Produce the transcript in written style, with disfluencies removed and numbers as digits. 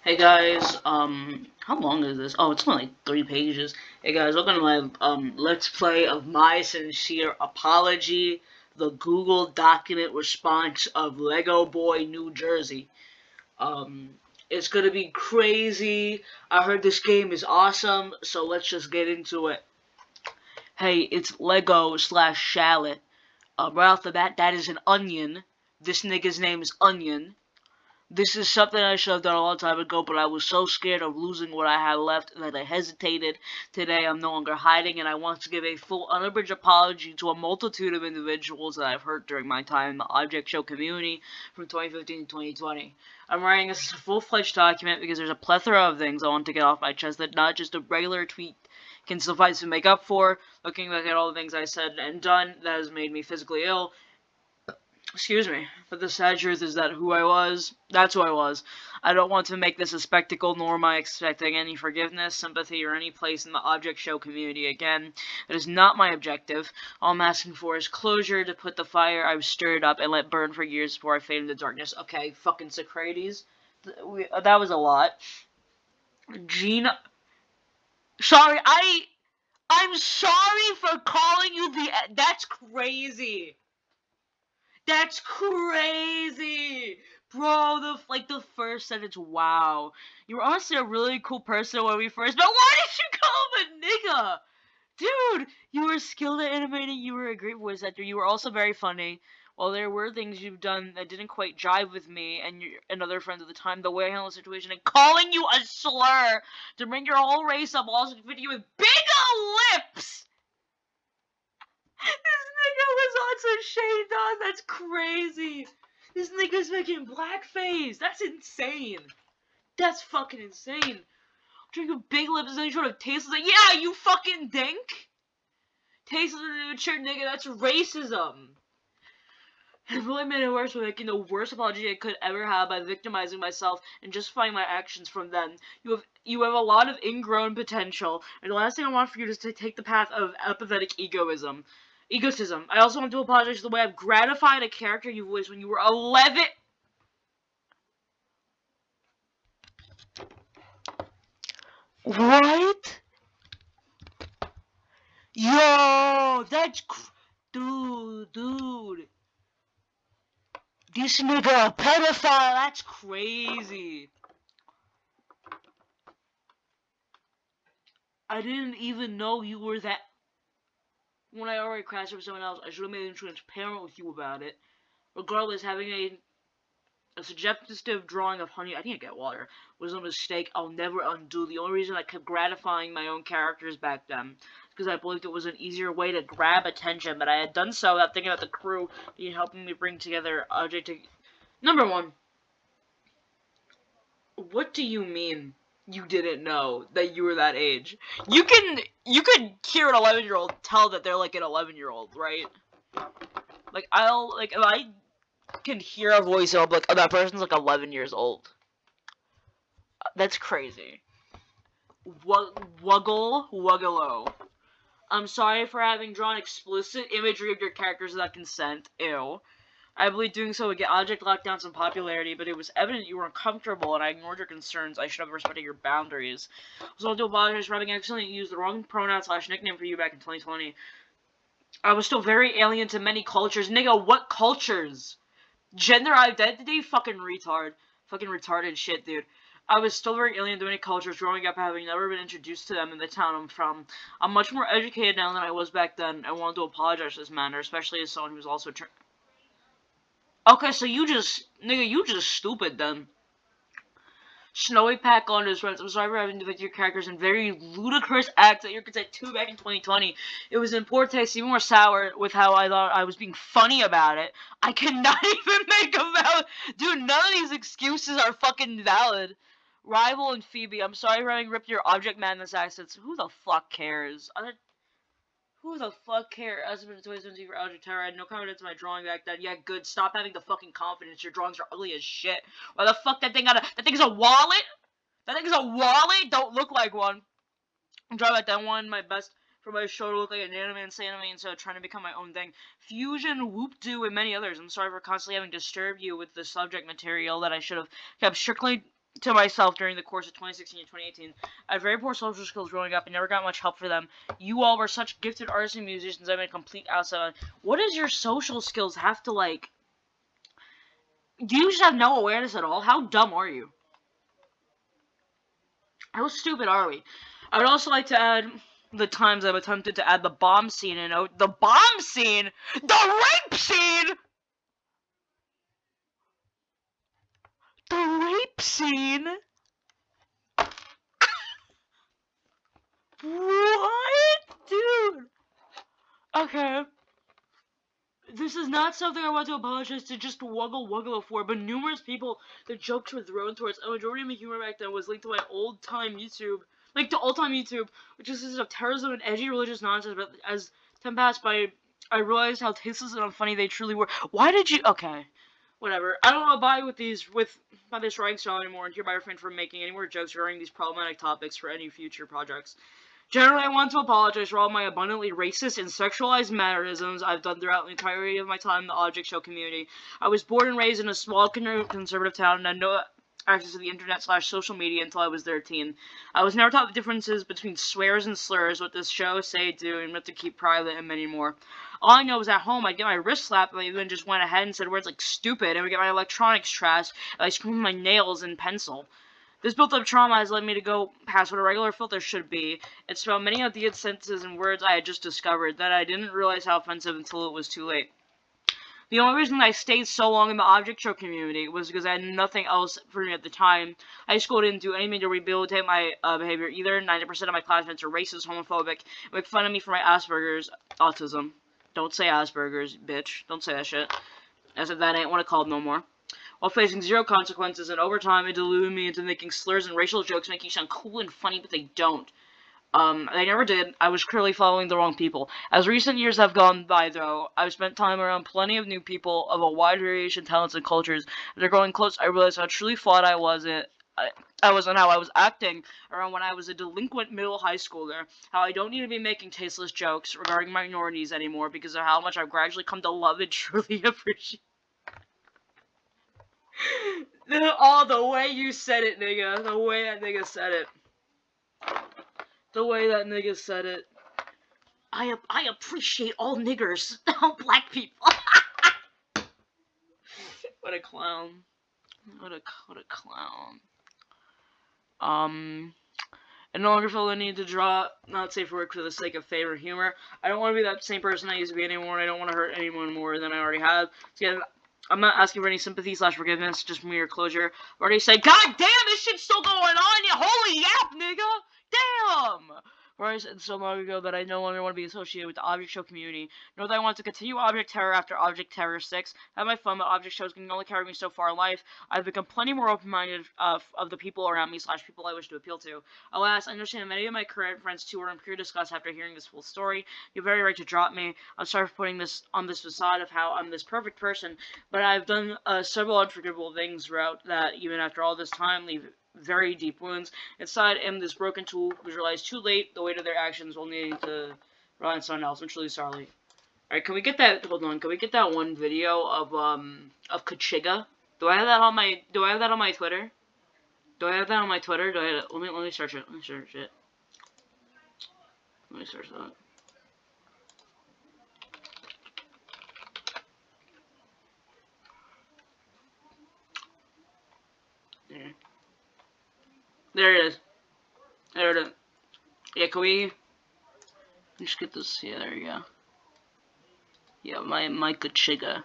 Hey guys, how long is this? Oh, it's only like 3 pages. Hey guys, welcome to my let's play of my sincere apology, the Google document response of Lego Boy, New Jersey. It's gonna be crazy. I heard this game is awesome, so let's just get into it. Hey, it's Lego slash Shallot. Right off the bat, that is an onion. This nigga's name is Onion. This is something I should have done a long time ago, but I was so scared of losing what I had left that I hesitated. Today I'm no longer hiding, and I want to give a full, unabridged apology to a multitude of individuals that I've hurt during my time in the Object Show community from 2015 to 2020. I'm writing this as a full-fledged document because there's a plethora of things I want to get off my chest that not just a regular tweet can suffice to make up for. Looking back at all the things I said and done that has made me physically ill, excuse me, but the sad truth is that that's who I was. I don't want to make this a spectacle, nor am I expecting any forgiveness, sympathy, or any place in the Object Show community again. It is not my objective. All I'm asking for is closure to put the fire I've stirred up and let burn for years before I fade into darkness. Okay, fucking Socrates. That was a lot. Gina. Sorry, I'm sorry for calling you the. That's crazy. That's crazy! Bro, the first sentence, wow. You were honestly a really cool person when we first met. Why did you call him a nigga? Dude, you were skilled at animating, you were a great voice actor, you were also very funny. While there were things you've done that didn't quite jive with me and other friends at the time, the way I handled the situation and calling you a slur to bring your whole race up also to fit you with bigger lips! This nigga was also shaved on. That's crazy. This nigga's making blackface. That's insane. That's fucking insane. Drinking big lips and then you try to taste like, yeah, you fucking dink. Tasteless and immature nigga. That's racism. It really made it worse by making the worst apology I could ever have by victimizing myself and justifying my actions from then. You have a lot of ingrown potential, and the last thing I want for you is to take the path of apathetic egotism. I also want to apologize for the way I've gratified a character you voiced when you were 11. What? Yo, dude. This nigga a pedophile. That's crazy. I didn't even know you were that. When I already crashed with someone else, I should have made him transparent with you about it. Regardless, having a suggestive drawing of honey, I need to get water, was a mistake I'll never undo. The only reason I kept gratifying my own characters back then is because I believed it was an easier way to grab attention, but I had done so without thinking about the crew being helping me bring together Number one, what do you mean you didn't know that you were that age? You could hear an 11-year-old tell that they're like an 11-year-old, right? Like if I can hear a voice and I'll be like, oh, that person's like 11 years old. That's crazy. Wuggalo. I'm sorry for having drawn explicit imagery of your characters without consent. Ew. I believe doing so would get Object locked down some popularity, but it was evident you were uncomfortable and I ignored your concerns. I should have respected your boundaries. I was also to apologize for having accidentally used the wrong pronoun / nickname for you back in 2020. I was still very alien to many cultures. Nigga, what cultures? Gender identity? Fucking retard. Fucking retarded shit, dude. I was still very alien to many cultures growing up, having never been introduced to them in the town I'm from. I'm much more educated now than I was back then, and wanted to apologize for this matter, especially as someone who's also Okay, so you just stupid then. Snowy Pack on his friends. I'm sorry for having to depict your characters in very ludicrous acts that you could say 2 back in 2020. It was in poor taste, even more sour with how I thought I was being funny about it. I cannot even make a valid. Dude, none of these excuses are fucking valid. Rival and Phoebe, I'm sorry for having ripped your Object Madness accents. Who the fuck cares? Who the fuck cares? As of 2017 for Object Terror, I had no confidence in my drawing back then. Yeah, good. Stop having the fucking confidence. Your drawings are ugly as shit. Why the fuck that thing's a wallet? That thing's a wallet? Don't look like one. I'm drawing back then one my best for my show to look like an anime and say anime instead of trying to become my own thing. Fusion, Whoop-Doo, and many others. I'm sorry for constantly having disturbed you with the subject material that I should have kept strictly to myself during the course of 2016 and 2018. I had very poor social skills growing up and never got much help for them. You all were such gifted artists and musicians. I'm a complete outside. What does your social skills have to, like... Do you just have no awareness at all? How dumb are you? How stupid are we? I would also like to add the times I've attempted to add the bomb scene in the bomb scene? The rape scene! The rape scene? What? Dude! Okay. This is not something I want to apologize to just wuggle for, but numerous people, the jokes were thrown towards. A majority of my humor back then was linked to my old-time YouTube, which consisted of terrorism and edgy religious nonsense, but as time passed by, I realized how tasteless and unfunny they truly were. Why did you... Okay. Whatever. I don't abide by this writing style anymore, and hereby refrain from making any more jokes regarding these problematic topics for any future projects. Generally, I want to apologize for all my abundantly racist and sexualized mannerisms I've done throughout the entirety of my time in the object show community. I was born and raised in a small conservative town and had no access to the internet/social media until I was 13. I was never taught the differences between swears and slurs, what this show, say, do, and what to keep private, and many more. All I know was at home I'd get my wrist slapped, and I even just went ahead and said words like stupid, and would get my electronics trashed, and I screamed my nails in pencil. This built-up trauma has led me to go past what a regular filter should be. It spelled many of the sentences and words I had just discovered that I didn't realize how offensive until it was too late. The only reason I stayed so long in the object show community was because I had nothing else for me at the time. High school didn't do anything to rehabilitate my behavior either. 90% of my classmates are racist, homophobic, and make fun of me for my Asperger's autism. Don't say Asperger's, bitch. Don't say that shit. I said that ain't what I called no more. While facing zero consequences, and over time it deluded me into making slurs and racial jokes make you sound cool and funny, but they don't. They never did. I was clearly following the wrong people. As recent years have gone by, though, I've spent time around plenty of new people of a wide variation of talents and cultures. As they're growing close, I realized how truly flawed I was and how I was acting around when I was a delinquent middle high schooler. How I don't need to be making tasteless jokes regarding minorities anymore because of how much I've gradually come to love and truly appreciate. Oh, the way you said it, nigga. The way that nigga said it. The way that nigga said it. I appreciate all niggers. All black people. What a clown. What a clown. I no longer feel the need to draw not safe work for the sake of favor and humor. I don't want to be that same person I used to be anymore. I don't want to hurt anyone more than I already have. So, I'm not asking for any sympathy/forgiveness, just mere closure. I've already said, God damn, this shit's still going on, you holy yap, nigga! Damn! Where I said so long ago that I no longer want to be associated with the object show community, nor that I want to continue object terror after object terror 6. Have my fun, but object shows can only carry me so far in life. I've become plenty more open-minded of the people around me/people I wish to appeal to. Alas, I understand many of my current friends too are in pure disgust after hearing this full story. You're very right to drop me. I'm sorry for putting this on this facade of how I'm this perfect person, but I've done several unforgivable things throughout that, even after all this time, leave very deep wounds. Inside am this broken tool who realized too late the weight of their actions while needing to rely on someone else. I'm truly sorry. Alright, can we get that, hold on, can we get that one video of Kachiga? Do I have that on my Twitter? Do I have that on my Twitter? Let me search it. Let me search that. There it is. There it is. Yeah, can we just get this? Yeah, there you go. Yeah, my Kachiga.